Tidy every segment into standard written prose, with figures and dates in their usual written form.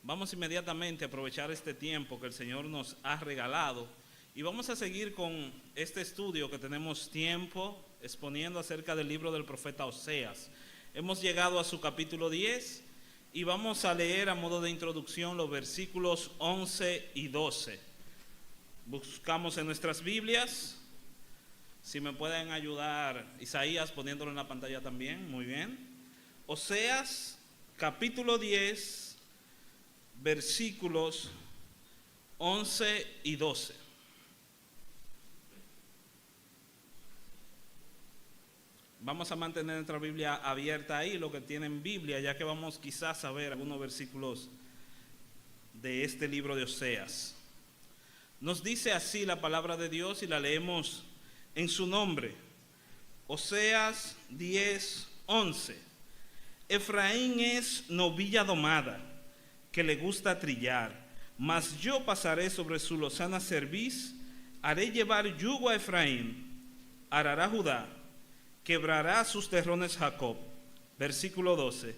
Vamos inmediatamente a aprovechar este tiempo que el Señor nos ha regalado y vamos a seguir con este estudio que tenemos tiempo exponiendo acerca del libro del profeta Oseas. Hemos llegado a su capítulo 10 y vamos a leer a modo de introducción los versículos 11 y 12. Buscamos en nuestras Biblias, si me pueden ayudar Isaías poniéndolo en la pantalla también, muy bien. Oseas capítulo 10, versículos 11 y 12. Vamos a mantener nuestra Biblia abierta ahí, lo que tienen Biblia, ya que vamos quizás a ver algunos versículos de este libro de Oseas. Nos dice así la palabra de Dios y la leemos en su nombre. Oseas 10, 11. Efraín es novilla domada, que le gusta trillar, mas yo pasaré sobre su lozana cerviz, haré llevar yugo a Efraín, arará Judá, quebrará sus terrones Jacob. Versículo 12.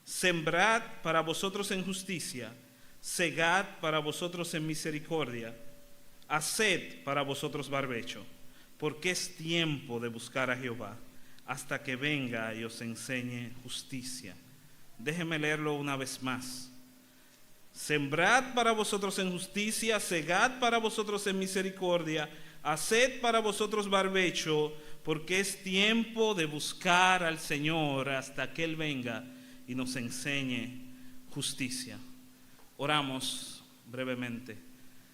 Sembrad para vosotros en justicia, segad para vosotros en misericordia, haced para vosotros barbecho, porque es tiempo de buscar a Jehová, hasta que venga y os enseñe justicia. Déjeme leerlo una vez más. Sembrad para vosotros en justicia, segad para vosotros en misericordia, haced para vosotros barbecho, porque es tiempo de buscar al Señor hasta que Él venga y nos enseñe justicia. Oramos brevemente.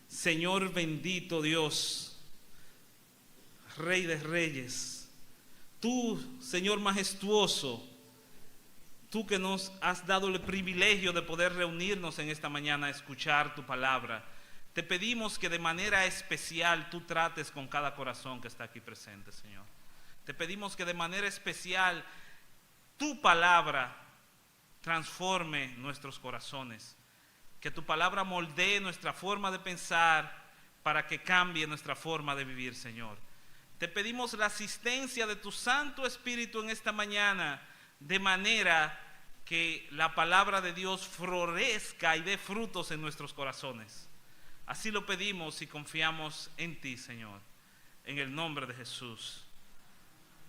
Señor bendito Dios, Rey de Reyes, tú, Señor majestuoso, tú que nos has dado el privilegio de poder reunirnos en esta mañana a escuchar tu palabra, te pedimos que de manera especial tú trates con cada corazón que está aquí presente, Señor. Te pedimos que de manera especial tu palabra transforme nuestros corazones, que tu palabra moldee nuestra forma de pensar para que cambie nuestra forma de vivir, Señor. Te pedimos la asistencia de tu Santo Espíritu en esta mañana, de manera que la palabra de Dios florezca y dé frutos en nuestros corazones. Así lo pedimos y confiamos en ti, Señor, en el nombre de Jesús.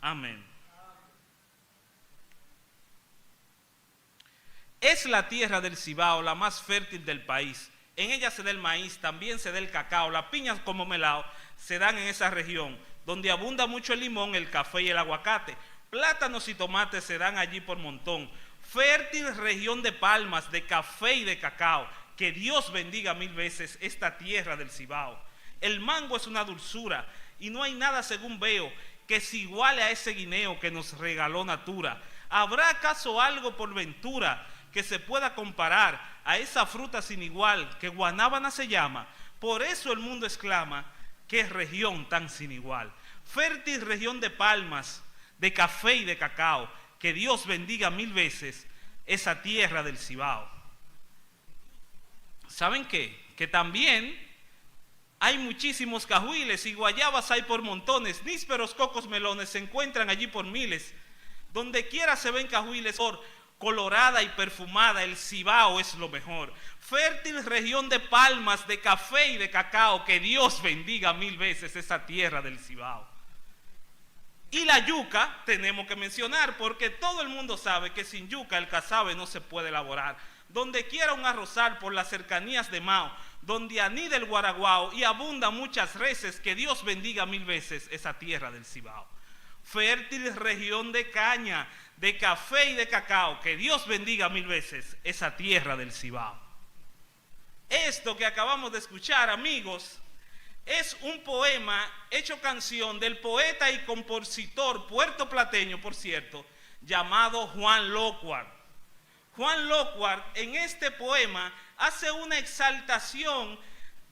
Amén. Es la tierra del Cibao la más fértil del país. En ella se da el maíz, también se da el cacao, las piñas como melao se dan en esa región, donde abunda mucho el limón, el café y el aguacate. Plátanos y tomates se dan allí por montón. Fértil región de palmas, de café y de cacao. Que Dios bendiga mil veces esta tierra del Cibao. El mango es una dulzura y no hay nada, según veo, que se iguale a ese guineo que nos regaló Natura. ¿Habrá acaso algo por ventura que se pueda comparar a esa fruta sin igual que guanábana se llama? Por eso el mundo exclama, qué región tan sin igual. Fértil región de palmas, de café y de cacao, que Dios bendiga mil veces esa tierra del Cibao. ¿Saben qué? Que también hay muchísimos cajuiles y guayabas hay por montones, nísperos, cocos, melones se encuentran allí por miles. Donde quiera se ven cajuiles, colorada y perfumada, el Cibao es lo mejor. Fértil región de palmas, de café y de cacao, que Dios bendiga mil veces esa tierra del Cibao. Y la yuca tenemos que mencionar, porque todo el mundo sabe que sin yuca el casabe no se puede elaborar. Donde quiera un arrozal por las cercanías de Mao, donde anida el guaraguao y abunda muchas reses, que Dios bendiga mil veces esa tierra del Cibao. Fértil región de caña, de café y de cacao, que Dios bendiga mil veces esa tierra del Cibao. Esto que acabamos de escuchar, amigos, es un poema hecho canción del poeta y compositor puertoplateño, por cierto, llamado Juan Lockhart. Juan Lockhart en este poema hace una exaltación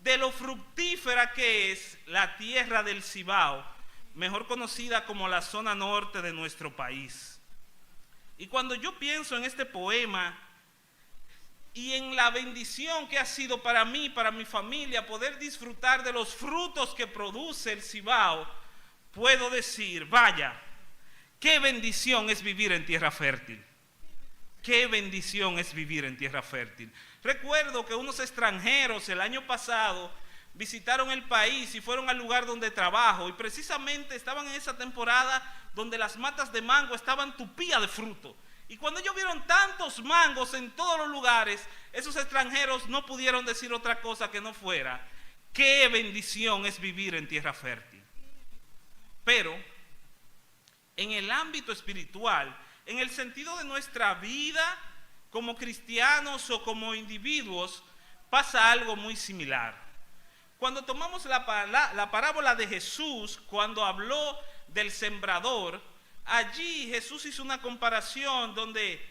de lo fructífera que es la tierra del Cibao, mejor conocida como la zona norte de nuestro país. Y cuando yo pienso en este poema y en la bendición que ha sido para mí, para mi familia, poder disfrutar de los frutos que produce el Cibao, puedo decir, vaya, qué bendición es vivir en tierra fértil. qué bendición es vivir en tierra fértil. Recuerdo que unos extranjeros el año pasado visitaron el país y fueron al lugar donde trabajo, y precisamente estaban en esa temporada donde las matas de mango estaban tupidas de fruto. Y cuando ellos vieron tantos mangos en todos los lugares, esos extranjeros no pudieron decir otra cosa que no fuera: qué bendición es vivir en tierra fértil. Pero en el ámbito espiritual, en el sentido de nuestra vida como cristianos o como individuos, pasa algo muy similar. Cuando tomamos la parábola de Jesús, cuando habló del sembrador, allí Jesús hizo una comparación donde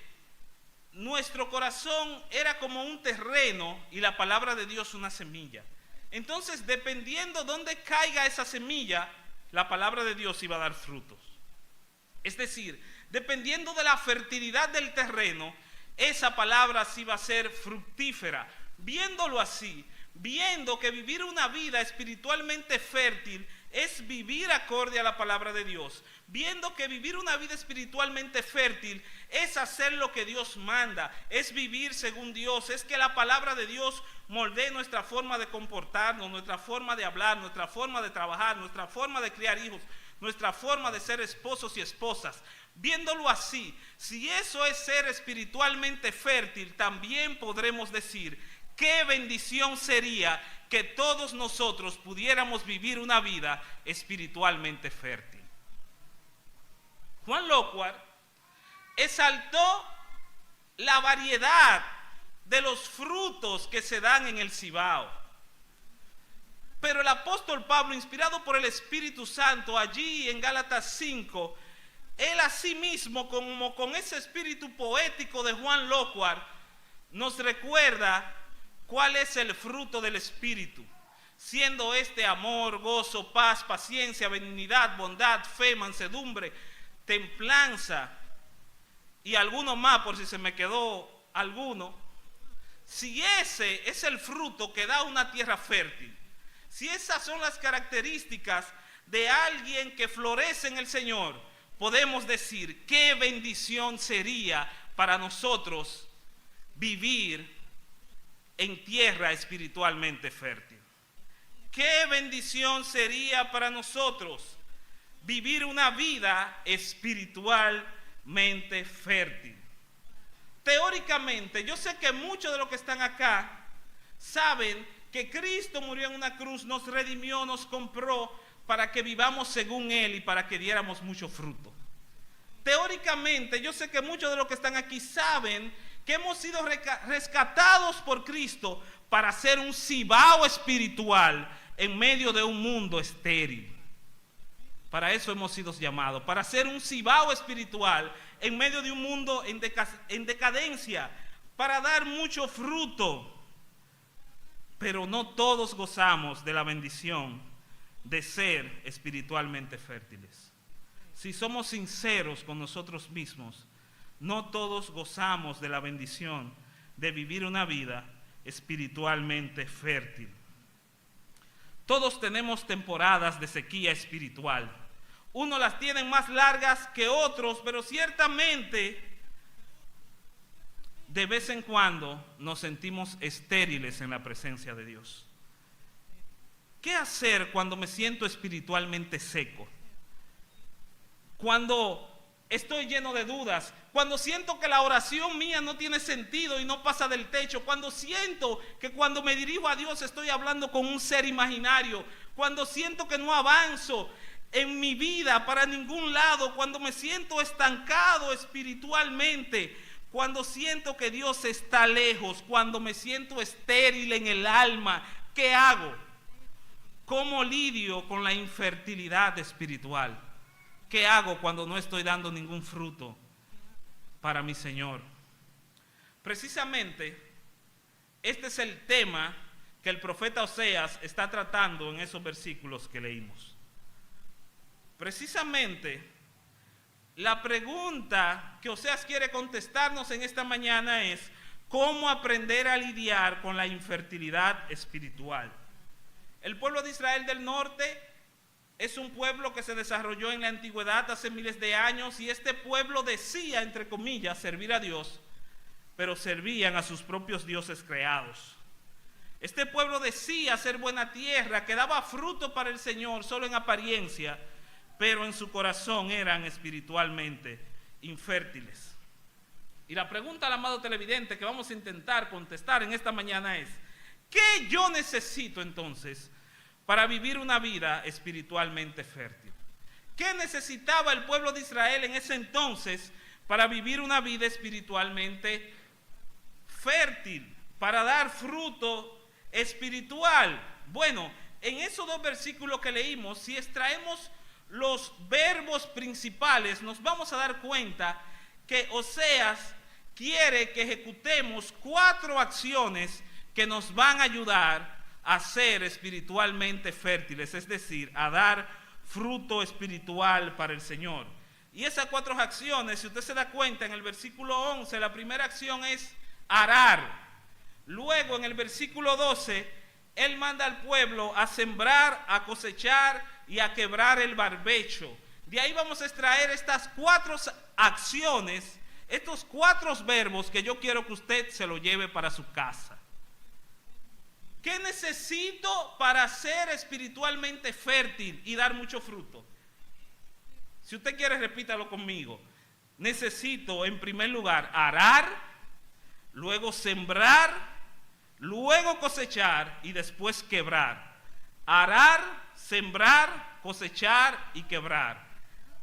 nuestro corazón era como un terreno y la palabra de Dios una semilla. Entonces, dependiendo dónde caiga esa semilla, la palabra de Dios iba a dar frutos. Es decir, dependiendo de la fertilidad del terreno, esa palabra sí va a ser fructífera. Viéndolo así, viendo que vivir una vida espiritualmente fértil es vivir acorde a la palabra de Dios, viendo que vivir una vida espiritualmente fértil es hacer lo que Dios manda, es vivir según Dios, es que la palabra de Dios moldee nuestra forma de comportarnos, nuestra forma de hablar, nuestra forma de trabajar, nuestra forma de criar hijos, nuestra forma de ser esposos y esposas. Viéndolo así, si eso es ser espiritualmente fértil, también podremos decir: qué bendición sería que todos nosotros pudiéramos vivir una vida espiritualmente fértil. Juan Lockhart exaltó la variedad de los frutos que se dan en el Cibao. Pero el apóstol Pablo, inspirado por el Espíritu Santo, allí en Gálatas 5, él asimismo, como con ese espíritu poético de Juan Lockhart, nos recuerda cuál es el fruto del Espíritu, siendo este amor, gozo, paz, paciencia, benignidad, bondad, fe, mansedumbre, templanza y alguno más por si se me quedó alguno. Si ese es el fruto que da una tierra fértil, si esas son las características de alguien que florece en el Señor, podemos decir: qué bendición sería para nosotros vivir en tierra espiritualmente fértil. Qué bendición sería para nosotros vivir una vida espiritualmente fértil. Teóricamente, yo sé que muchos de los que están acá saben que Cristo murió en una cruz, nos redimió, nos compró para que vivamos según Él y para que diéramos mucho fruto. Teóricamente, yo sé que muchos de los que están aquí saben que hemos sido rescatados por Cristo para ser un cibao espiritual en medio de un mundo estéril. Para eso hemos sido llamados, para ser un cibao espiritual en medio de un mundo en decadencia, para dar mucho fruto. Pero no todos gozamos de la bendición de ser espiritualmente fértiles. Si somos sinceros con nosotros mismos, no todos gozamos de la bendición de vivir una vida espiritualmente fértil. Todos tenemos temporadas de sequía espiritual. Unos las tienen más largas que otros, pero ciertamente de vez en cuando nos sentimos estériles en la presencia de Dios. ¿Qué hacer cuando me siento espiritualmente seco? Cuando estoy lleno de dudas, cuando siento que la oración mía no tiene sentido y no pasa del techo, cuando siento que cuando me dirijo a Dios estoy hablando con un ser imaginario, cuando siento que no avanzo en mi vida para ningún lado, cuando me siento estancado espiritualmente, cuando siento que Dios está lejos, cuando me siento estéril en el alma, ¿qué hago? ¿Cómo lidio con la infertilidad espiritual? ¿Qué hago cuando no estoy dando ningún fruto para mi Señor? Precisamente, este es el tema que el profeta Oseas está tratando en esos versículos que leímos. Precisamente, la pregunta que Oseas quiere contestarnos en esta mañana es: ¿cómo aprender a lidiar con la infertilidad espiritual? El pueblo de Israel del norte es un pueblo que se desarrolló en la antigüedad hace miles de años, y este pueblo decía, entre comillas, servir a Dios, pero servían a sus propios dioses creados. Este pueblo decía ser buena tierra, que daba fruto para el Señor solo en apariencia, pero en su corazón eran espiritualmente infértiles. Y la pregunta al amado televidente que vamos a intentar contestar en esta mañana es: ¿qué yo necesito entonces para vivir una vida espiritualmente fértil? ¿Qué necesitaba el pueblo de Israel en ese entonces para vivir una vida espiritualmente fértil, para dar fruto espiritual? Bueno, en esos dos versículos que leímos, si extraemos los verbos principales, nos vamos a dar cuenta que Oseas quiere que ejecutemos 4 acciones que nos van a ayudar a ser espiritualmente fértiles, es decir, a dar fruto espiritual para el Señor. Y esas 4 acciones, si usted se da cuenta, en el versículo 11, la primera acción es arar. Luego, en el versículo 12, Él manda al pueblo a sembrar, a cosechar y a quebrar el barbecho. De ahí vamos a extraer estas 4 acciones, estos 4 verbos que yo quiero que usted se lo lleve para su casa. ¿Qué necesito para ser espiritualmente fértil y dar mucho fruto? Si usted quiere, repítalo conmigo. Necesito, en primer lugar, arar, luego sembrar, luego cosechar y después quebrar. Arar, sembrar, cosechar y quebrar.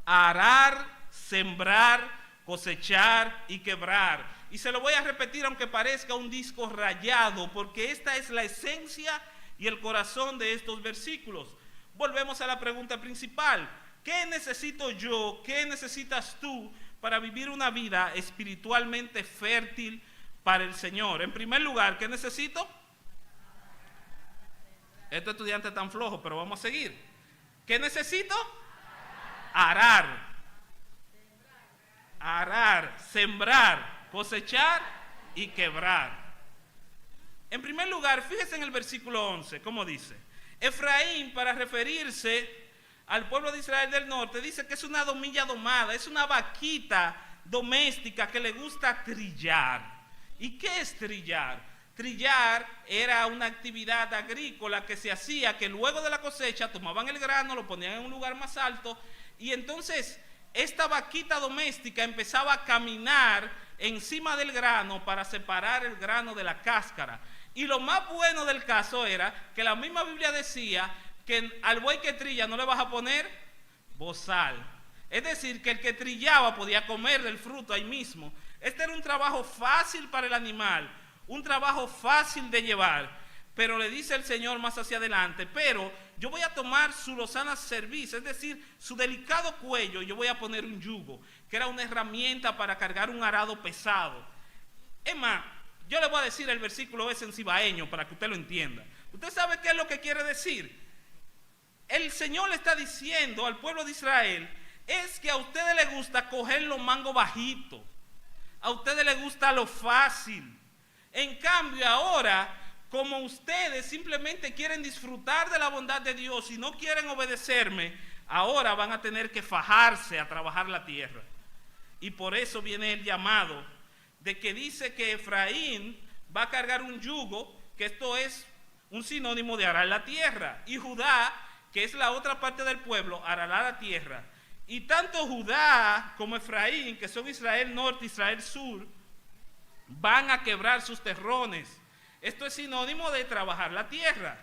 Arar, sembrar, cosechar y quebrar. Y se lo voy a repetir aunque parezca un disco rayado, porque esta es la esencia y el corazón de estos versículos. Volvemos a la pregunta principal: ¿qué necesito yo? ¿Qué necesitas tú para vivir una vida espiritualmente fértil para el Señor? En primer lugar, ¿qué necesito? Este estudiante es tan flojo, pero vamos a seguir. ¿Qué necesito? Arar. Arar, sembrar, cosechar y quebrar. En primer lugar, fíjese en el versículo 11, ¿cómo dice? Efraín, para referirse al pueblo de Israel del norte, dice que es una domilla domada, es una vaquita doméstica que le gusta trillar. ¿Y qué es trillar? Trillar era una actividad agrícola que se hacía, que luego de la cosecha tomaban el grano, lo ponían en un lugar más alto y entonces esta vaquita doméstica empezaba a caminar encima del grano para separar el grano de la cáscara. Y lo más bueno del caso era que la misma Biblia decía que al buey que trilla no le vas a poner bozal. Es decir, que el que trillaba podía comer del fruto ahí mismo. Este era un trabajo fácil para el animal, un trabajo fácil de llevar. Pero le dice el Señor más hacia adelante: pero yo voy a tomar su lozana cerviz, es decir, su delicado cuello, y yo voy a poner un yugo, que era una herramienta para cargar un arado pesado. Es más, yo le voy a decir el versículo ese en cibaeño para que usted lo entienda. ¿Usted sabe qué es lo que quiere decir? El Señor le está diciendo al pueblo de Israel: es que a ustedes les gusta coger los mangos bajitos, a ustedes les gusta lo fácil. En cambio ahora, como ustedes simplemente quieren disfrutar de la bondad de Dios y no quieren obedecerme, ahora van a tener que fajarse a trabajar la tierra. Y por eso viene el llamado de que dice que Efraín va a cargar un yugo, que esto es un sinónimo de arar la tierra, y Judá, que es la otra parte del pueblo, arará la tierra. Y tanto Judá como Efraín, que son Israel norte, Israel sur, van a quebrar sus terrones. Esto es sinónimo de trabajar la tierra.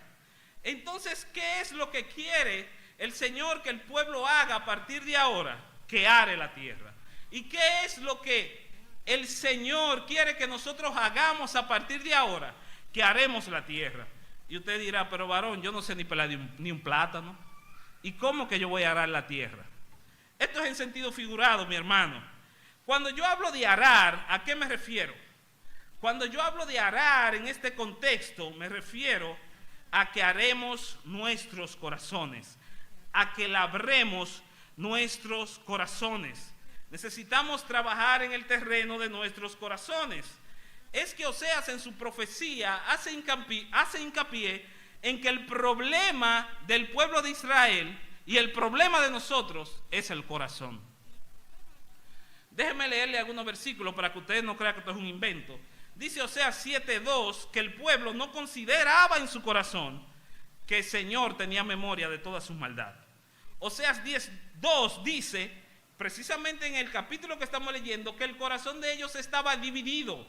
Entonces, ¿qué es lo que quiere el Señor que el pueblo haga a partir de ahora? Que are la tierra. ¿Y qué es lo que el Señor quiere que nosotros hagamos a partir de ahora? Que aremos la tierra. Y usted dirá: pero varón, yo no sé ni pelar ni un plátano. ¿Y cómo que yo voy a arar la tierra? Esto es en sentido figurado, mi hermano. Cuando yo hablo de arar, ¿a qué me refiero? Cuando yo hablo de arar en este contexto, me refiero a que aremos nuestros corazones, a que labremos nuestros corazones. Necesitamos trabajar en el terreno de nuestros corazones. Es que Oseas en su profecía hace hincapié en que el problema del pueblo de Israel y el problema de nosotros es el corazón. Déjenme leerle algunos versículos para que ustedes no crean que esto es un invento. Dice Oseas 7:2 que el pueblo no consideraba en su corazón que el Señor tenía memoria de toda su maldad. Oseas 10:2 dice, precisamente en el capítulo que estamos leyendo, que el corazón de ellos estaba dividido.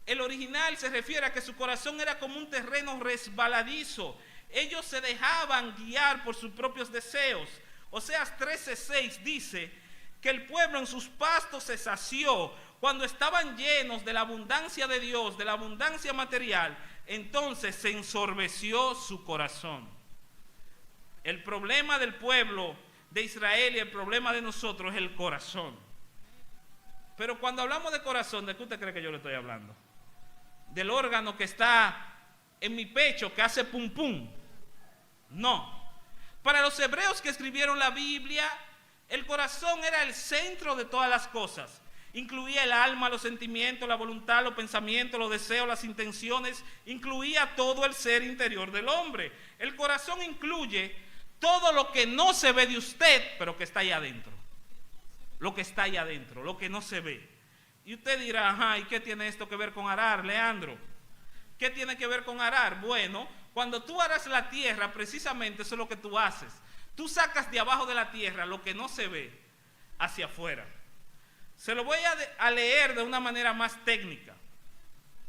El original se refiere a que su corazón era como un terreno resbaladizo. Ellos se dejaban guiar por sus propios deseos. Oseas 13:6 dice que el pueblo en sus pastos se sació. Cuando estaban llenos de la abundancia de Dios, de la abundancia material, entonces se ensorbeció su corazón. El problema del pueblo de Israel y el problema de nosotros es el corazón. Pero cuando hablamos de corazón, ¿de qué usted cree que yo le estoy hablando? Del órgano que está en mi pecho, que hace pum pum. No. Para los hebreos que escribieron la Biblia, el corazón era el centro de todas las cosas. Incluía el alma, los sentimientos, la voluntad, los pensamientos, los deseos, las intenciones. Incluía todo el ser interior del hombre. El corazón incluye todo lo que no se ve de usted, pero que está ahí adentro. Lo que está ahí adentro, lo que no se ve. Y usted dirá, ajá, ¿y qué tiene esto que ver con arar, Leandro? ¿Qué tiene que ver con arar? Bueno, cuando tú aras la tierra, precisamente eso es lo que tú haces. Tú sacas de abajo de la tierra lo que no se ve hacia afuera. Se lo voy a leer de una manera más técnica.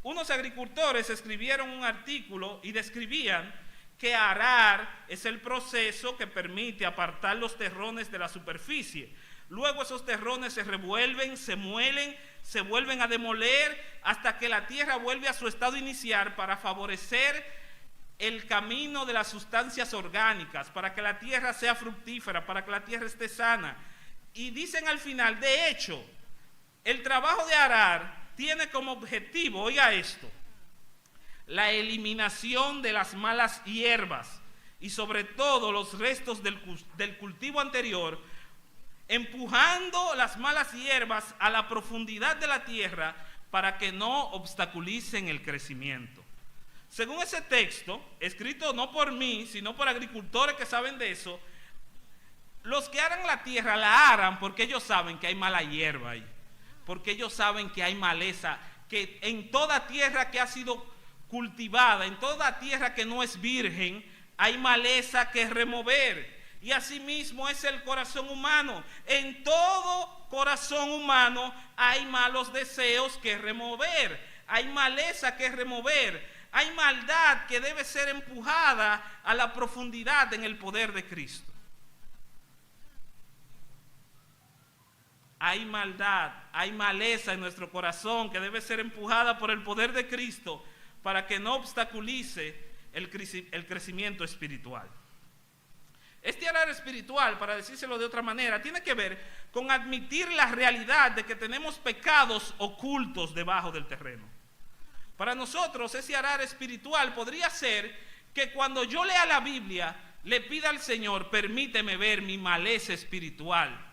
Unos agricultores escribieron un artículo y describían que arar es el proceso que permite apartar los terrones de la superficie. Luego esos terrones se revuelven, se muelen, se vuelven a demoler hasta que la tierra vuelve a su estado inicial para favorecer el camino de las sustancias orgánicas, para que la tierra sea fructífera, para que la tierra esté sana. Y dicen al final, de hecho, el trabajo de arar tiene como objetivo, oiga esto, la eliminación de las malas hierbas y sobre todo los restos del cultivo anterior, empujando las malas hierbas a la profundidad de la tierra para que no obstaculicen el crecimiento. Según ese texto, escrito no por mí, sino por agricultores que saben de eso, los que aran la tierra la aran porque ellos saben que hay mala hierba ahí, porque ellos saben que hay maleza, que en toda tierra que ha sido cultivada, en toda tierra que no es virgen, hay maleza que remover. Y asimismo es el corazón humano. En todo corazón humano hay malos deseos que remover, hay maleza que remover, hay maldad que debe ser empujada a la profundidad en el poder de Cristo. Hay maldad, hay maleza en nuestro corazón que debe ser empujada por el poder de Cristo para que no obstaculice el crecimiento espiritual. Este arar espiritual, para decírselo de otra manera, tiene que ver con admitir la realidad de que tenemos pecados ocultos debajo del terreno. Para nosotros ese arar espiritual podría ser que cuando yo lea la Biblia le pida al Señor, permíteme ver mi maleza espiritual.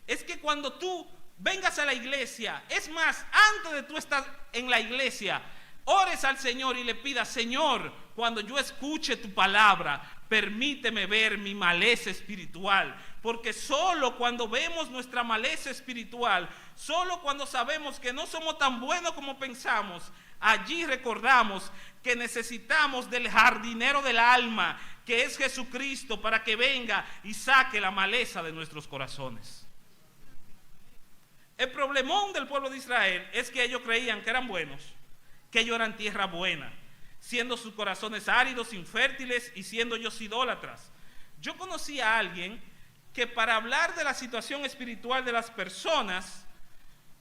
Es que cuando tú vengas a la iglesia, es más, antes de tú estar en la iglesia, ores al Señor y le pidas, Señor, cuando yo escuche tu palabra, permíteme ver mi maleza espiritual, porque solo cuando vemos nuestra maleza espiritual, solo cuando sabemos que no somos tan buenos como pensamos, allí recordamos que necesitamos del jardinero del alma, que es Jesucristo, para que venga y saque la maleza de nuestros corazones. El problemón del pueblo de Israel es que ellos creían que eran buenos, que ellos eran tierra buena, siendo sus corazones áridos, infértiles y siendo ellos idólatras. Yo conocí a alguien que para hablar de la situación espiritual de las personas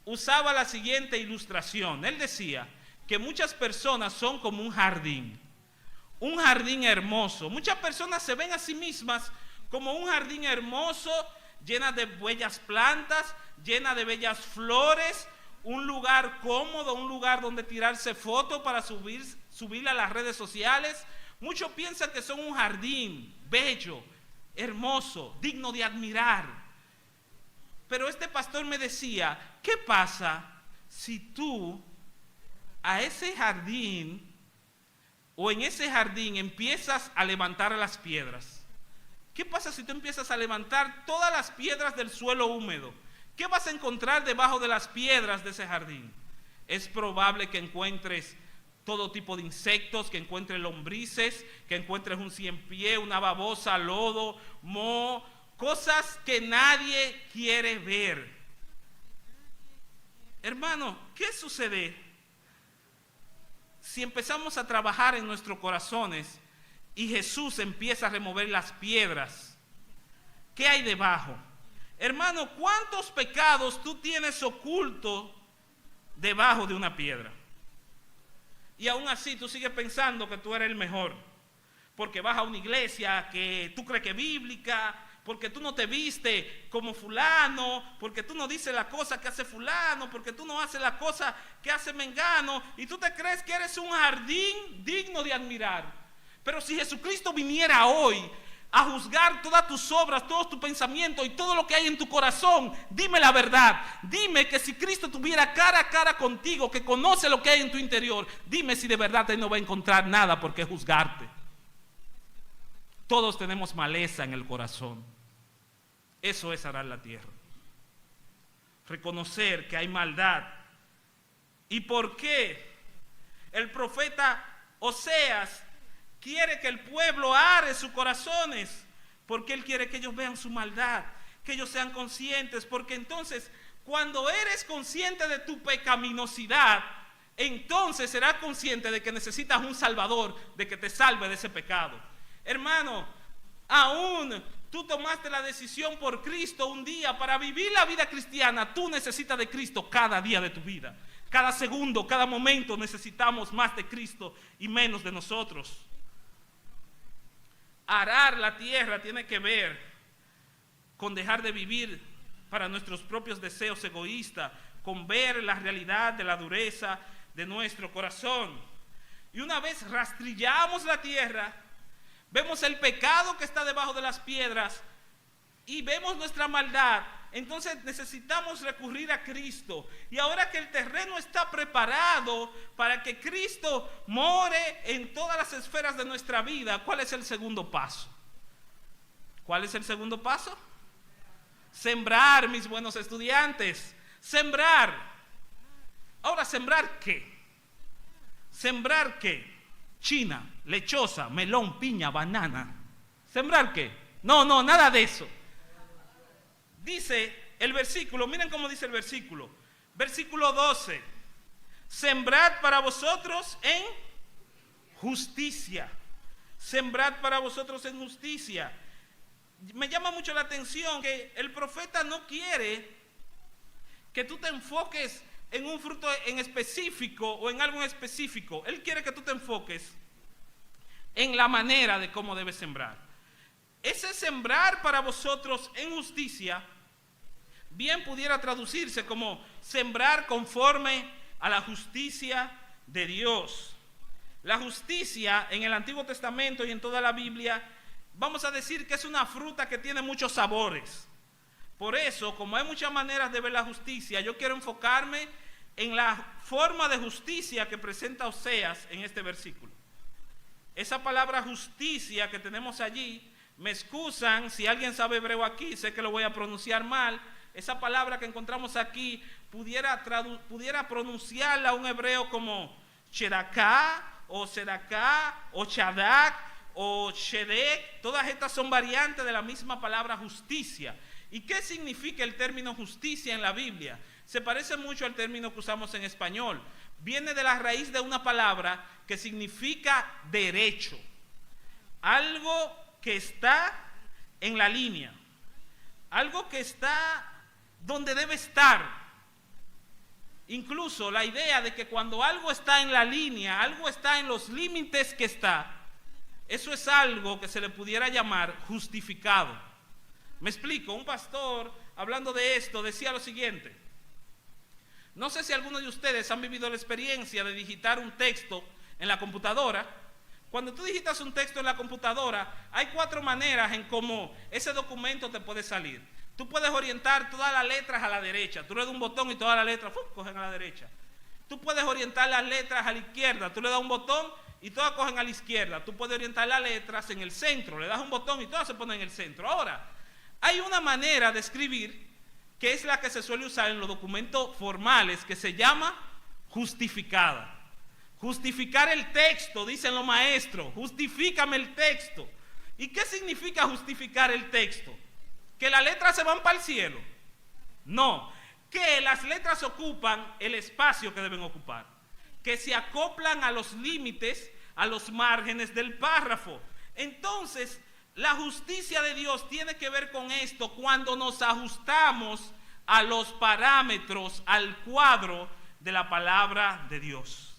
usaba la siguiente ilustración. Él decía que muchas personas son como un jardín hermoso. Muchas personas se ven a sí mismas como un jardín hermoso, llena de bellas plantas, llena de bellas flores, un lugar cómodo, un lugar donde tirarse fotos para subirla a las redes sociales. Muchos piensan que son un jardín bello, hermoso, digno de admirar. Pero este pastor me decía, ¿qué pasa si tú a ese jardín o en ese jardín empiezas a levantar las piedras? ¿Qué pasa si tú empiezas a levantar todas las piedras del suelo húmedo? ¿Qué vas a encontrar debajo de las piedras de ese jardín? Es probable que encuentres todo tipo de insectos, que encuentres lombrices, que encuentres un ciempié, una babosa, lodo, moho, cosas que nadie quiere ver. Hermano, ¿qué sucede si empezamos a trabajar en nuestros corazones y Jesús empieza a remover las piedras? ¿Qué hay debajo? Hermano, ¿cuántos pecados tú tienes ocultos debajo de una piedra? Y aún así tú sigues pensando que tú eres el mejor, porque vas a una iglesia que tú crees que es bíblica, porque tú no te viste como fulano, porque tú no dices la cosa que hace fulano, porque tú no haces la cosa que hace mengano, y tú te crees que eres un jardín digno de admirar. Pero si Jesucristo viniera hoy a juzgar todas tus obras, todos tus pensamientos y todo lo que hay en tu corazón, dime la verdad. Dime que si Cristo tuviera cara a cara contigo, que conoce lo que hay en tu interior, dime si de verdad Él no va a encontrar nada por qué juzgarte. Todos tenemos maleza en el corazón. Eso es arar la tierra. Reconocer que hay maldad. ¿Y por qué el profeta Oseas quiere que el pueblo are sus corazones? Porque él quiere que ellos vean su maldad, que ellos sean conscientes, porque entonces cuando eres consciente de tu pecaminosidad, entonces serás consciente de que necesitas un salvador, de que te salve de ese pecado. Hermano, aún tú tomaste la decisión por Cristo un día para vivir la vida cristiana, tú necesitas de Cristo cada día de tu vida. Cada segundo, cada momento necesitamos más de Cristo y menos de nosotros. Arar la tierra tiene que ver con dejar de vivir para nuestros propios deseos egoístas, con ver la realidad de la dureza de nuestro corazón. Y una vez rastrillamos la tierra, vemos el pecado que está debajo de las piedras y vemos nuestra maldad, entonces necesitamos recurrir a Cristo. Y ahora que el terreno está preparado para que Cristo more en todas las esferas de nuestra vida, ¿cuál es el segundo paso? ¿Cuál es el segundo paso? Sembrar, mis buenos estudiantes. Sembrar. Ahora, ¿sembrar qué? ¿Sembrar qué? China, lechosa, melón, piña, banana. ¿Sembrar qué? No, nada de eso. Dice el versículo, miren cómo dice el versículo. Versículo 12. Sembrad para vosotros en justicia. Sembrad para vosotros en justicia. Me llama mucho la atención que el profeta no quiere que tú te enfoques en un fruto en específico o en algo en específico. Él quiere que tú te enfoques en la manera de cómo debes sembrar. Ese sembrar para vosotros en justicia bien pudiera traducirse como sembrar conforme a la justicia de Dios. La justicia en el Antiguo Testamento y en toda la Biblia, vamos a decir que es una fruta que tiene muchos sabores. Por eso, como hay muchas maneras de ver la justicia, yo quiero enfocarme en la forma de justicia que presenta Oseas en este versículo. Esa palabra justicia que tenemos allí, me excusan si alguien sabe hebreo aquí, sé que lo voy a pronunciar mal. Esa palabra que encontramos aquí pudiera pronunciarla un hebreo como Shedaká o Sedaká o Shadak o Shedek. Todas estas son variantes de la misma palabra justicia. ¿Y qué significa el término justicia en la Biblia? Se parece mucho al término que usamos en español. Viene de la raíz de una palabra que significa derecho. Algo que está en la línea. Algo que está donde debe estar. Incluso la idea de que cuando algo está en la línea, algo está en los límites que está, eso es algo que se le pudiera llamar justificado. Me explico, un pastor hablando de esto decía lo siguiente: no sé si algunos de ustedes han vivido la experiencia de digitar un texto en la computadora. Cuando tú digitas un texto en la computadora, hay 4 maneras en cómo ese documento te puede salir. Tú puedes orientar todas las letras a la derecha. Tú le das un botón y todas las letras cogen a la derecha. Tú puedes orientar las letras a la izquierda. Tú le das un botón y todas cogen a la izquierda. Tú puedes orientar las letras en el centro. Le das un botón y todas se ponen en el centro. Ahora, hay una manera de escribir que es la que se suele usar en los documentos formales, que se llama justificada. Justificar el texto, dicen los maestros, justifícame el texto. ¿Y qué significa justificar el texto? ¿Que las letras se van para el cielo? No, que las letras ocupan el espacio que deben ocupar, que se acoplan a los límites, a los márgenes del párrafo. Entonces, la justicia de Dios tiene que ver con esto cuando nos ajustamos a los parámetros, al cuadro de la palabra de Dios.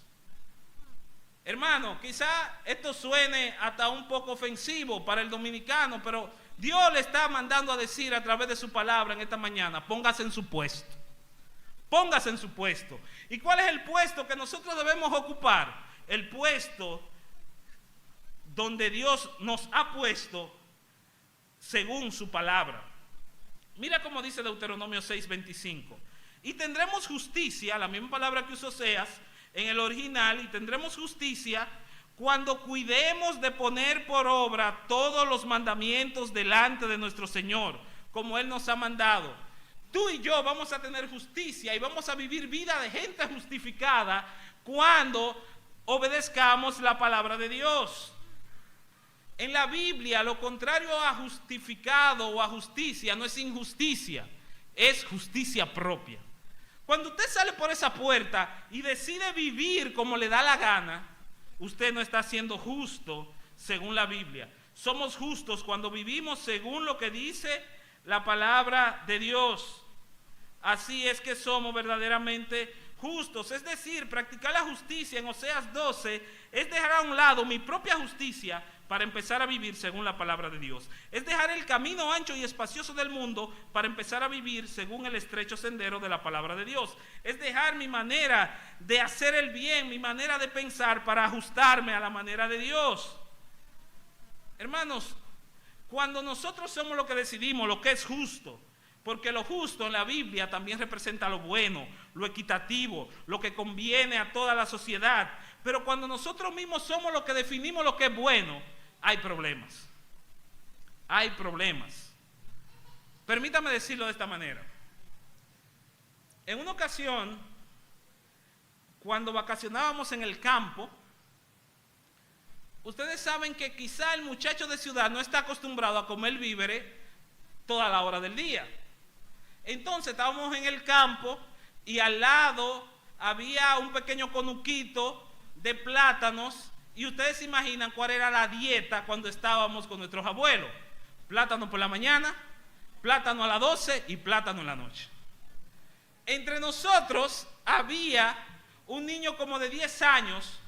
Hermano, quizá esto suene hasta un poco ofensivo para el dominicano, pero Dios le está mandando a decir a través de su palabra en esta mañana: póngase en su puesto. Póngase en su puesto. ¿Y cuál es el puesto que nosotros debemos ocupar? El puesto donde Dios nos ha puesto según su palabra. Mira cómo dice Deuteronomio 6:25. Y tendremos justicia, la misma palabra que usó Oseas en el original, y tendremos justicia cuando cuidemos de poner por obra todos los mandamientos delante de nuestro Señor, como Él nos ha mandado. Tú y yo vamos a tener justicia y vamos a vivir vida de gente justificada cuando obedezcamos la palabra de Dios. En la Biblia, lo contrario a justificado o a justicia no es injusticia, es justicia propia. Cuando usted sale por esa puerta y decide vivir como le da la gana, usted no está siendo justo según la Biblia. Somos justos cuando vivimos según lo que dice la palabra de Dios. Así es que somos verdaderamente justos. Es decir, practicar la justicia en Oseas 12 es dejar a un lado mi propia justicia para empezar a vivir según la palabra de Dios. Es dejar el camino ancho y espacioso del mundo para empezar a vivir según el estrecho sendero de la palabra de Dios. Es dejar mi manera de hacer el bien, mi manera de pensar, para ajustarme a la manera de Dios. Hermanos, cuando nosotros somos lo que decidimos, lo que es justo, porque lo justo en la Biblia también representa lo bueno, lo equitativo, lo que conviene a toda la sociedad. Pero cuando nosotros mismos somos los que definimos lo que es bueno, hay problemas. Hay problemas. Permítame decirlo de esta manera. En una ocasión, cuando vacacionábamos en el campo, ustedes saben que quizá el muchacho de ciudad no está acostumbrado a comer víveres toda la hora del día. Entonces estábamos en el campo y al lado había un pequeño conuquito de plátanos, y ustedes se imaginan cuál era la dieta cuando estábamos con nuestros abuelos: plátano por la mañana, plátano a las 12 y plátano en la noche. Entre nosotros había un niño como de 10 años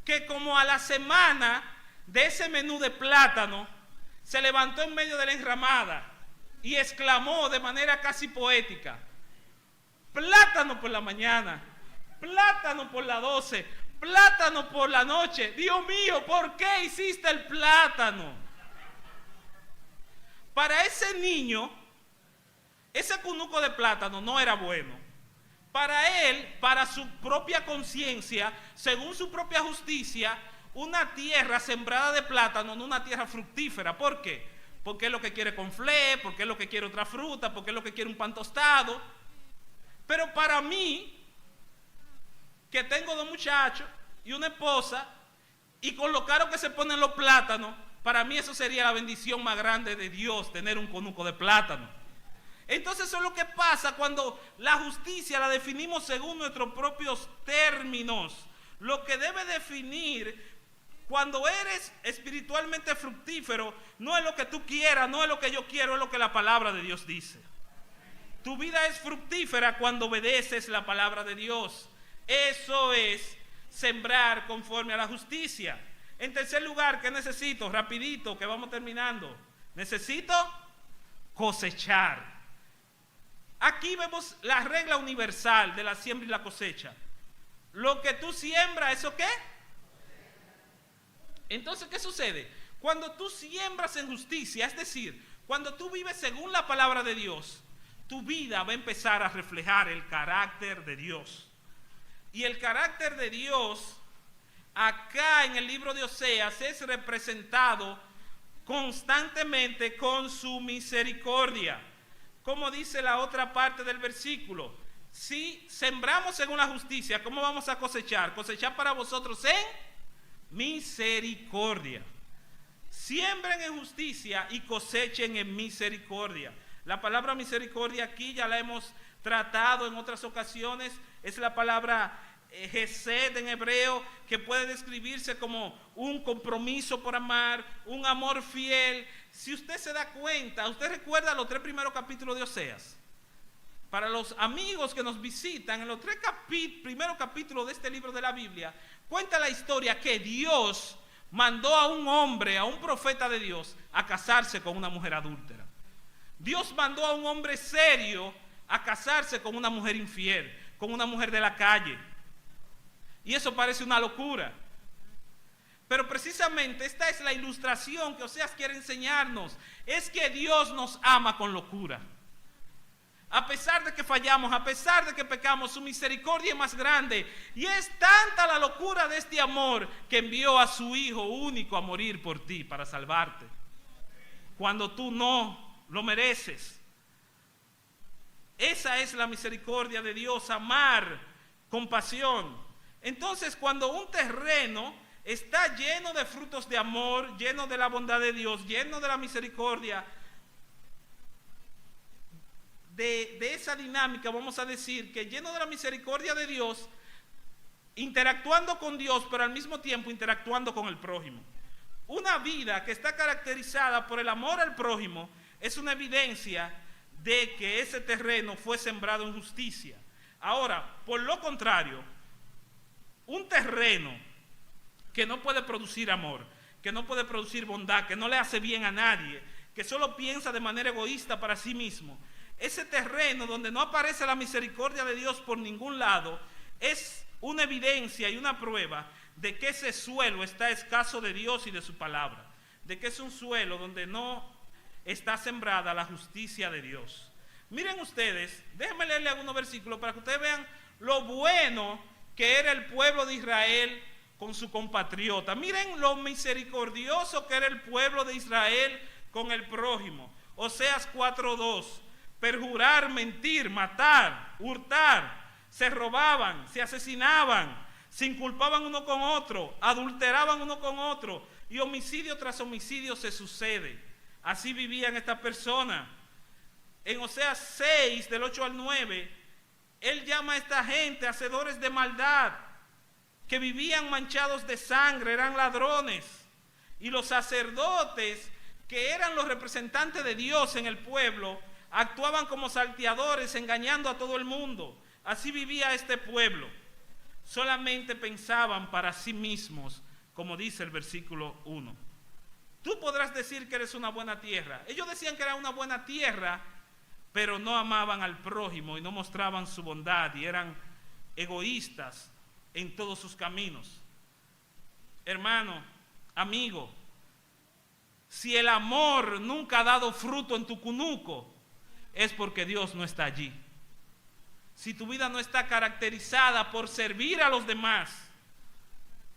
que, como a la semana de ese menú de plátano, se levantó en medio de la enramada y exclamó de manera casi poética: plátano por la mañana, plátano por las 12, plátano por la noche. Dios mío, ¿por qué hiciste el plátano? Para ese niño, ese cunuco de plátano no era bueno. Para él, para su propia conciencia, según su propia justicia, una tierra sembrada de plátano no una tierra fructífera. ¿Por qué? Porque es lo que quiere conflé, porque es lo que quiere otra fruta, porque es lo que quiere un pan tostado. Pero para mí, que tengo 2 muchachos y una esposa, y con lo caro que se ponen los plátanos, para mí eso sería la bendición más grande de Dios, tener un conuco de plátano. Entonces eso es lo que pasa cuando la justicia la definimos según nuestros propios términos. Lo que debe definir cuando eres espiritualmente fructífero no es lo que tú quieras, no es lo que yo quiero, es lo que la palabra de Dios dice. Tu vida es fructífera cuando obedeces la palabra de Dios. Eso es sembrar conforme a la justicia. En tercer lugar, ¿qué necesito? Rapidito, que vamos terminando. Necesito cosechar. Aquí vemos la regla universal de la siembra y la cosecha. Lo que tú siembras, ¿eso qué? Entonces, ¿qué sucede? Cuando tú siembras en justicia, es decir, cuando tú vives según la palabra de Dios, tu vida va a empezar a reflejar el carácter de Dios. Y el carácter de Dios, acá en el libro de Oseas, es representado constantemente con su misericordia. como dice la otra parte del versículo. Si sembramos según la justicia, ¿cómo vamos a cosechar? Cosechar para vosotros en misericordia. Siembren en justicia y cosechen en misericordia. La palabra misericordia aquí ya la hemos tratado en otras ocasiones. Es la palabra Hesed en hebreo, que puede describirse como un compromiso por amar, un amor fiel. Si usted se da cuenta, usted recuerda los 3 primeros capítulos de Oseas. Para los amigos que nos visitan, en los 3 primeros capítulos de este libro de la Biblia, cuenta la historia que Dios mandó a un hombre, a un profeta de Dios, a casarse con una mujer adúltera. Dios mandó a un hombre serio a casarse con una mujer infiel, con una mujer de la calle. Y eso parece una locura. Pero precisamente esta es la ilustración que Oseas quiere enseñarnos. Es que Dios nos ama con locura. A pesar de que fallamos, a pesar de que pecamos, su misericordia es más grande. Y es tanta la locura de este amor que envió a su Hijo único a morir por ti, para salvarte, cuando tú no lo mereces. Esa es la misericordia de Dios, amar con pasión. Entonces, cuando un terreno está lleno de frutos de amor, lleno de la bondad de Dios, lleno de la misericordia, de esa dinámica, vamos a decir que lleno de la misericordia de Dios, interactuando con Dios, pero al mismo tiempo interactuando con el prójimo. Una vida que está caracterizada por el amor al prójimo es una evidencia de que ese terreno fue sembrado en justicia. Ahora, por lo contrario, un terreno que no puede producir amor, que no puede producir bondad, que no le hace bien a nadie, que solo piensa de manera egoísta para sí mismo, ese terreno donde no aparece la misericordia de Dios por ningún lado, es una evidencia y una prueba de que ese suelo está escaso de Dios y de su palabra, de que es un suelo donde no está sembrada la justicia de Dios. Miren ustedes, déjenme leerle algunos versículos para que ustedes vean lo bueno que era el pueblo de Israel con su compatriota. Miren lo misericordioso que era el pueblo de Israel con el prójimo. Oseas 4:2. Perjurar, mentir, matar, hurtar, se robaban, se asesinaban, se inculpaban uno con otro, adulteraban uno con otro, y homicidio tras homicidio se sucede. Así vivían estas personas. En Oseas 6, del 8 al 9, él llama a esta gente hacedores de maldad, que vivían manchados de sangre, eran ladrones. Y los sacerdotes, que eran los representantes de Dios en el pueblo, actuaban como salteadores, engañando a todo el mundo. Así vivía este pueblo. Solamente pensaban para sí mismos, como dice el versículo 1. Tú podrás decir que eres una buena tierra. Ellos decían que era una buena tierra, pero no amaban al prójimo y no mostraban su bondad y eran egoístas en todos sus caminos. Hermano, amigo, si el amor nunca ha dado fruto en tu cunuco, es porque Dios no está allí. Si tu vida no está caracterizada por servir a los demás,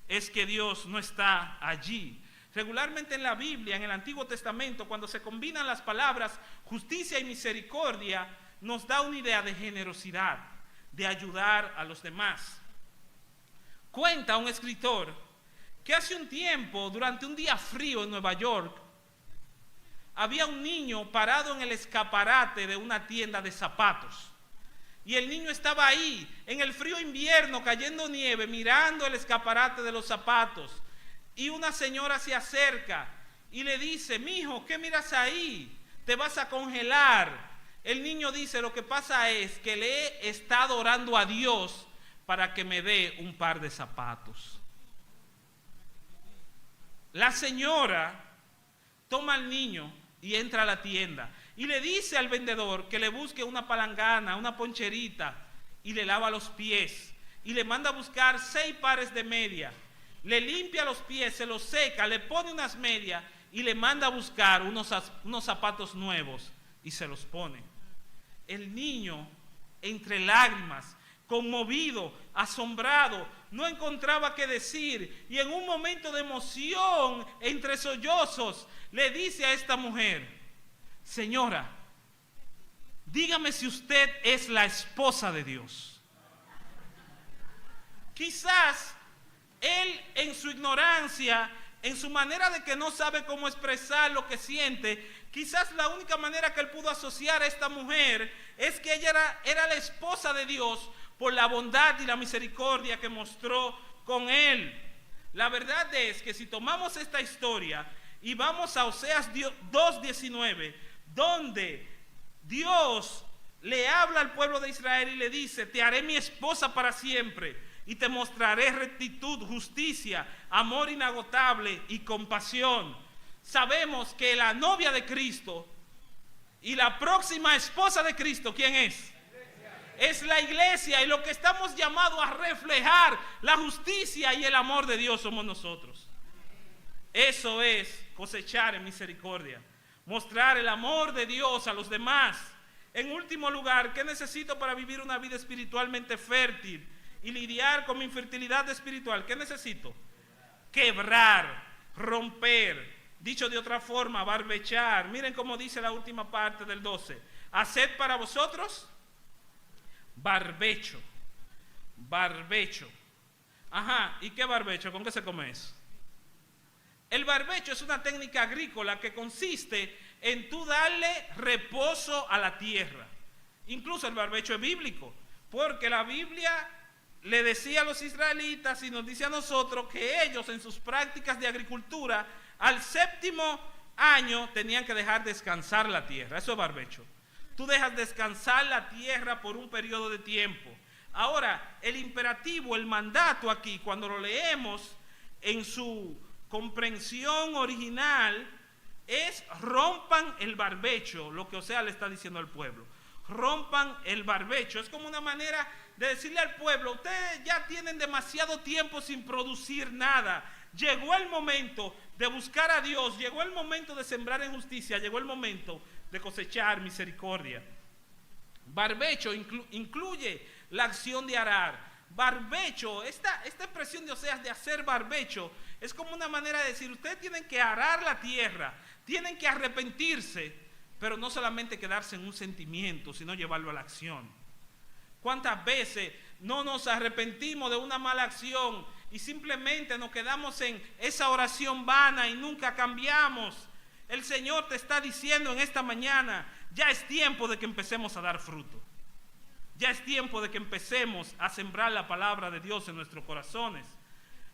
es que Dios no está allí. Regularmente en la Biblia, en el Antiguo Testamento, cuando se combinan las palabras justicia y misericordia, nos da una idea de generosidad, de ayudar a los demás. Cuenta un escritor que hace un tiempo, durante un día frío en Nueva York, había un niño parado en el escaparate de una tienda de zapatos. Y el niño estaba ahí, en el frío invierno, cayendo nieve, mirando el escaparate de los zapatos. Y una señora se acerca y le dice: mijo, ¿qué miras ahí? Te vas a congelar. El niño dice: lo que pasa es que le he estado orando a Dios para que me dé un par de zapatos. La señora toma al niño y entra a la tienda y le dice al vendedor que le busque una palangana, una poncherita, y le lava los pies y le manda a buscar 6 pares de medias. Le limpia los pies, se los seca, le pone unas medias y le manda a buscar unos zapatos nuevos y se los pone. El niño, entre lágrimas, conmovido, asombrado, no encontraba qué decir, y en un momento de emoción, entre sollozos, le dice a esta mujer: señora, dígame si usted es la esposa de Dios. Quizás él en su ignorancia, en su manera de que no sabe cómo expresar lo que siente, quizás la única manera que él pudo asociar a esta mujer es que ella era la esposa de Dios por la bondad y la misericordia que mostró con él. La verdad es que si tomamos esta historia y vamos a Oseas 2:19, donde Dios le habla al pueblo de Israel y le dice: te haré mi esposa para siempre y te mostraré rectitud, justicia, amor inagotable y compasión. Sabemos que la novia de Cristo y la próxima esposa de Cristo, ¿quién es? Es la iglesia, y lo que estamos llamados a reflejar la justicia y el amor de Dios somos nosotros. Eso es cosechar en misericordia, mostrar el amor de Dios a los demás. En último lugar, ¿qué necesito para vivir una vida espiritualmente fértil y lidiar con mi infertilidad espiritual? ¿Qué necesito? Quebrar, romper, dicho de otra forma, barbechar. Miren cómo dice la última parte del 12: haced para vosotros barbecho. Barbecho. Ajá, ¿y qué barbecho? ¿Con qué se come eso? El barbecho es una técnica agrícola que consiste en tú darle reposo a la tierra. Incluso el barbecho es bíblico, porque la Biblia le decía a los israelitas y nos dice a nosotros que ellos en sus prácticas de agricultura al séptimo año tenían que dejar descansar la tierra. Eso es barbecho. Tú dejas descansar la tierra por un periodo de tiempo. Ahora, el imperativo, el mandato aquí, cuando lo leemos en su comprensión original, es rompan el barbecho, lo que Oseas le está diciendo al pueblo. Rompan el barbecho. Es como una manera de decirle al pueblo: ustedes ya tienen demasiado tiempo sin producir nada. Llegó el momento de buscar a Dios, llegó el momento de sembrar en justicia, llegó el momento de cosechar misericordia. Barbecho incluye la acción de arar. Barbecho, esta expresión de Oseas de hacer barbecho, es como una manera de decir: ustedes tienen que arar la tierra, tienen que arrepentirse, pero no solamente quedarse en un sentimiento, sino llevarlo a la acción. ¿Cuántas veces no nos arrepentimos de una mala acción y simplemente nos quedamos en esa oración vana y nunca cambiamos? El Señor te está diciendo en esta mañana: ya es tiempo de que empecemos a dar fruto. Ya es tiempo de que empecemos a sembrar la palabra de Dios en nuestros corazones.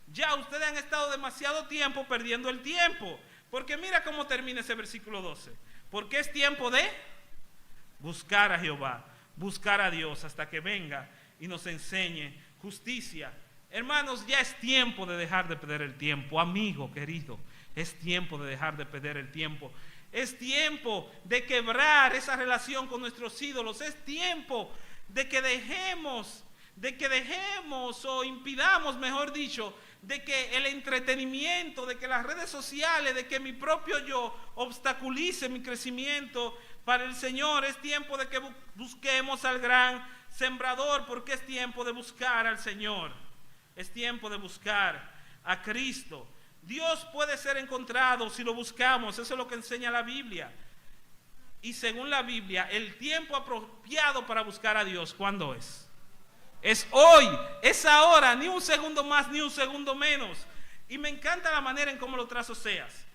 Ya ustedes han estado demasiado tiempo perdiendo el tiempo. Porque mira cómo termina ese versículo 12. Porque es tiempo de buscar a Jehová, buscar a Dios hasta que venga y nos enseñe justicia. Hermanos, ya es tiempo de dejar de perder el tiempo. Amigo querido, es tiempo de dejar de perder el tiempo. Es tiempo de quebrar esa relación con nuestros ídolos. Es tiempo de que dejemos o impidamos, mejor dicho, de que el entretenimiento, de que las redes sociales, de que mi propio yo obstaculice mi crecimiento para el Señor. Es tiempo de que busquemos al gran sembrador, porque es tiempo de buscar al Señor. Es tiempo de buscar a Cristo. Dios puede ser encontrado si lo buscamos. Eso es lo que enseña la Biblia. Y según la Biblia, el tiempo apropiado para buscar a Dios, ¿cuándo es? Es hoy, es ahora, ni un segundo más, ni un segundo menos. Y me encanta la manera en cómo lo traza Oseas.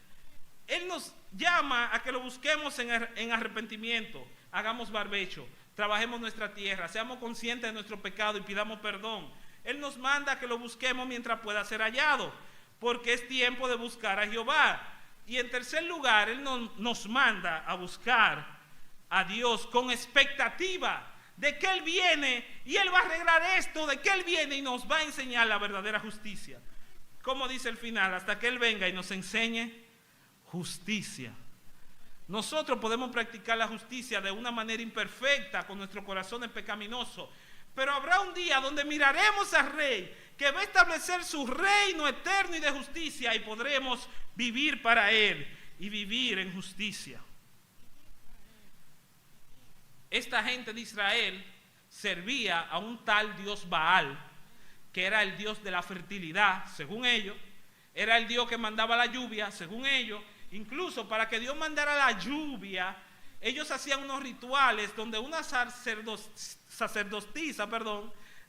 Él nos llama a que lo busquemos en arrepentimiento, hagamos barbecho, trabajemos nuestra tierra, seamos conscientes de nuestro pecado y pidamos perdón. Él nos manda a que lo busquemos mientras pueda ser hallado, porque es tiempo de buscar a Jehová. Y en tercer lugar, Él nos manda a buscar a Dios con expectativa de que Él viene y Él va a arreglar esto, de que Él viene y nos va a enseñar la verdadera justicia. Como dice el final, hasta que Él venga y nos enseñe justicia. Nosotros podemos practicar la justicia de una manera imperfecta, con nuestros corazones pecaminosos, pero habrá un día donde miraremos al Rey que va a establecer su reino eterno y de justicia, y podremos vivir para Él y vivir en justicia. Esta gente de Israel servía a un tal dios Baal, que era el dios de la fertilidad, según ellos. Era el Dios que mandaba la lluvia, según ellos. Incluso para que Dios mandara la lluvia, ellos hacían unos rituales donde una sacerdotisa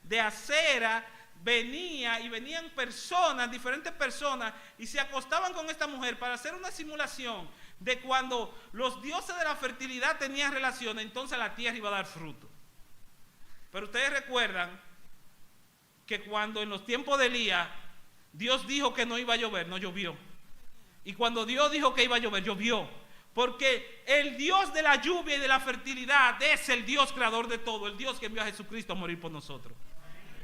de Acera venía y venían personas, diferentes personas, y se acostaban con esta mujer para hacer una simulación de cuando los dioses de la fertilidad tenían relaciones, entonces la tierra iba a dar fruto. Pero ustedes recuerdan que cuando en los tiempos de Elías Dios dijo que no iba a llover, no llovió. Y cuando Dios dijo que iba a llover, llovió. Porque el Dios de la lluvia y de la fertilidad es el Dios creador de todo, el Dios que envió a Jesucristo a morir por nosotros.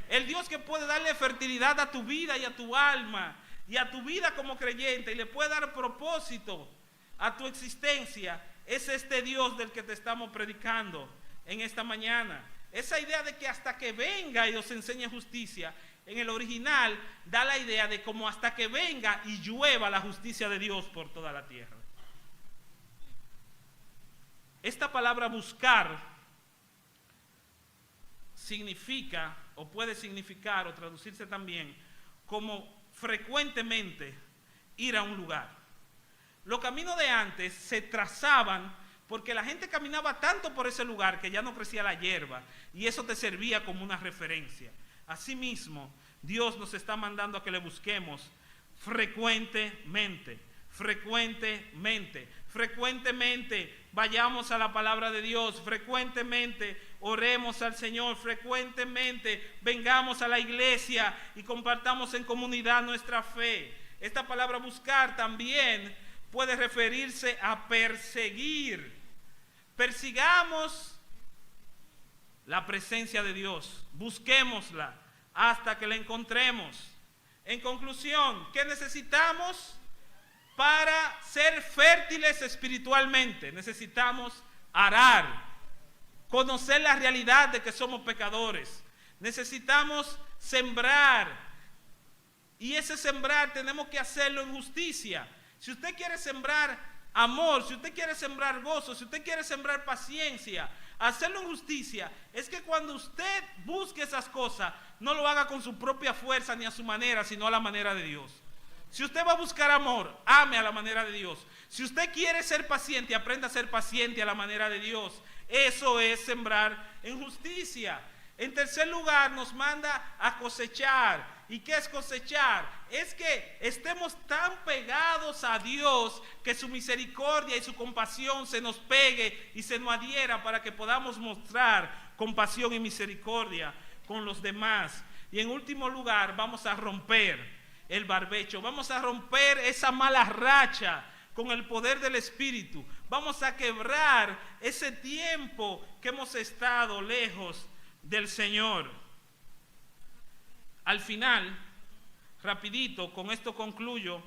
El Dios que puede darle fertilidad a tu vida y a tu alma y a tu vida como creyente y le puede dar propósito a tu existencia, es este Dios del que te estamos predicando en esta mañana. Esa idea de que hasta que venga y os enseñe justicia, en el original da la idea de como hasta que venga y llueva la justicia de Dios por toda la tierra. Esta palabra buscar significa, o puede significar, o traducirse también, como frecuentemente ir a un lugar. Los caminos de antes se trazaban porque la gente caminaba tanto por ese lugar que ya no crecía la hierba, y eso te servía como una referencia. Asimismo, Dios nos está mandando a que le busquemos frecuentemente. Frecuentemente vayamos a la palabra de Dios, frecuentemente oremos al Señor, frecuentemente vengamos a la iglesia y compartamos en comunidad nuestra fe. Esta palabra buscar también puede referirse a perseguir. Persigamos la presencia de Dios, busquémosla hasta que la encontremos. En conclusión, ¿qué necesitamos? Para ser fértiles espiritualmente necesitamos arar, conocer la realidad de que somos pecadores, necesitamos sembrar, y ese sembrar tenemos que hacerlo en justicia. Si usted quiere sembrar amor, si usted quiere sembrar gozo, si usted quiere sembrar paciencia, hacerlo en justicia, es que cuando usted busque esas cosas, no lo haga con su propia fuerza ni a su manera, sino a la manera de Dios. Si usted va a buscar amor, ame a la manera de Dios. Si usted quiere ser paciente, aprenda a ser paciente a la manera de Dios. Eso es sembrar en justicia. En tercer lugar, nos manda a cosechar. ¿Y qué es cosechar? Es que estemos tan pegados a Dios que su misericordia y su compasión se nos pegue y se nos adhiera para que podamos mostrar compasión y misericordia con los demás. Y en último lugar, vamos a romper el barbecho, vamos a romper esa mala racha con el poder del Espíritu, vamos a quebrar ese tiempo que hemos estado lejos del Señor. Al final, rapidito, con esto concluyo,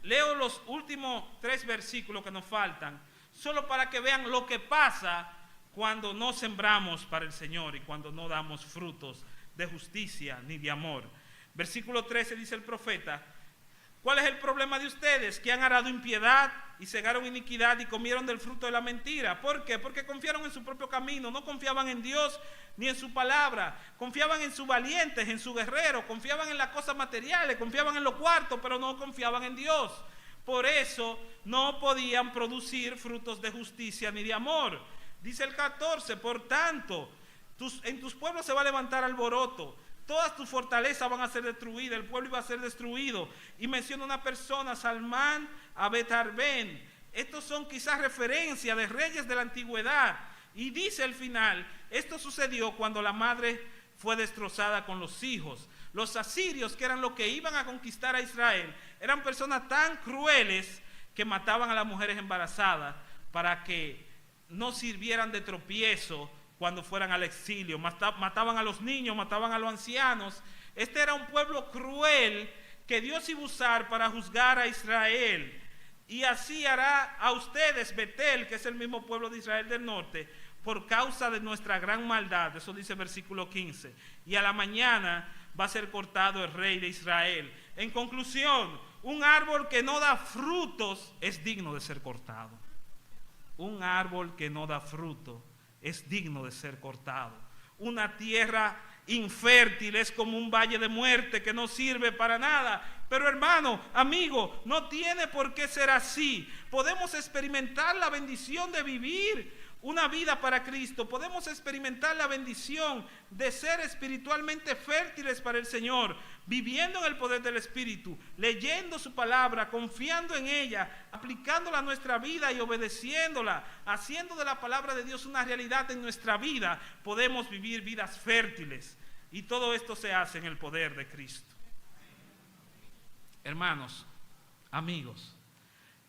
leo los últimos 3 versículos que nos faltan, solo para que vean lo que pasa cuando no sembramos para el Señor y cuando no damos frutos de justicia ni de amor. Versículo 13 dice el profeta: ¿cuál es el problema de ustedes? Que han arado impiedad y cegaron iniquidad y comieron del fruto de la mentira. ¿Por qué? Porque confiaron en su propio camino, no confiaban en Dios ni en su palabra, confiaban en sus valientes, en su guerrero, confiaban en las cosas materiales, confiaban en los cuartos, pero no confiaban en Dios. Por eso no podían producir frutos de justicia ni de amor. Dice el 14, por tanto, en tus pueblos se va a levantar alboroto, todas tus fortalezas van a ser destruidas, el pueblo iba a ser destruido. Y menciona una persona, Salmán, Abetarbén. Estos son quizás referencias de reyes de la antigüedad. Y dice al final, esto sucedió cuando la madre fue destrozada con los hijos. Los asirios, que eran los que iban a conquistar a Israel, eran personas tan crueles que mataban a las mujeres embarazadas para que no sirvieran de tropiezo cuando fueran al exilio. Mataban a los niños, mataban a los ancianos. Este era un pueblo cruel que Dios iba a usar para juzgar a Israel. Y así hará a ustedes, Betel, que es el mismo pueblo de Israel del norte, por causa de nuestra gran maldad. Eso dice el versículo 15. Y a la mañana va a ser cortado el rey de Israel. En conclusión, un árbol que no da frutos es digno de ser cortado. Un árbol que no da fruto es digno de ser cortado. Una tierra infértil, es como un valle de muerte que no sirve para nada. Pero hermano, amigo, no tiene por qué ser así. Podemos experimentar la bendición de vivir una vida para Cristo. Podemos experimentar la bendición de ser espiritualmente fértiles para el Señor, viviendo en el poder del Espíritu, leyendo su palabra, confiando en ella, aplicándola a nuestra vida y obedeciéndola, haciendo de la palabra de Dios una realidad en nuestra vida. Podemos vivir vidas fértiles, y todo esto se hace en el poder de Cristo. Hermanos, amigos,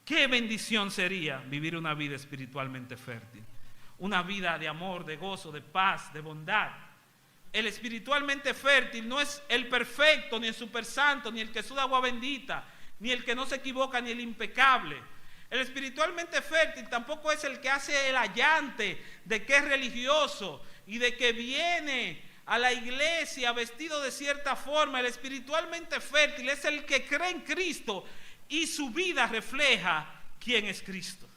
qué bendición sería vivir una vida espiritualmente fértil. Una vida de amor, de gozo, de paz, de bondad. El espiritualmente fértil no es el perfecto, ni el super santo, ni el que suda agua bendita, ni el que no se equivoca, ni el impecable. El espiritualmente fértil tampoco es el que hace el allante de que es religioso y de que viene a la iglesia vestido de cierta forma. El espiritualmente fértil es el que cree en Cristo y su vida refleja quién es Cristo.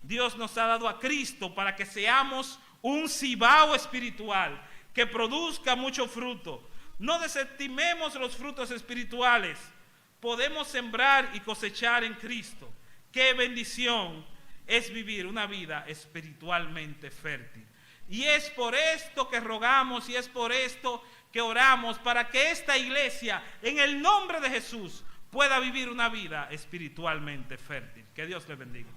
Dios nos ha dado a Cristo para que seamos un cibao espiritual que produzca mucho fruto. No desestimemos los frutos espirituales. Podemos sembrar y cosechar en Cristo. Qué bendición es vivir una vida espiritualmente fértil. Y es por esto que rogamos y es por esto que oramos, para que esta iglesia, en el nombre de Jesús, pueda vivir una vida espiritualmente fértil. Que Dios les bendiga.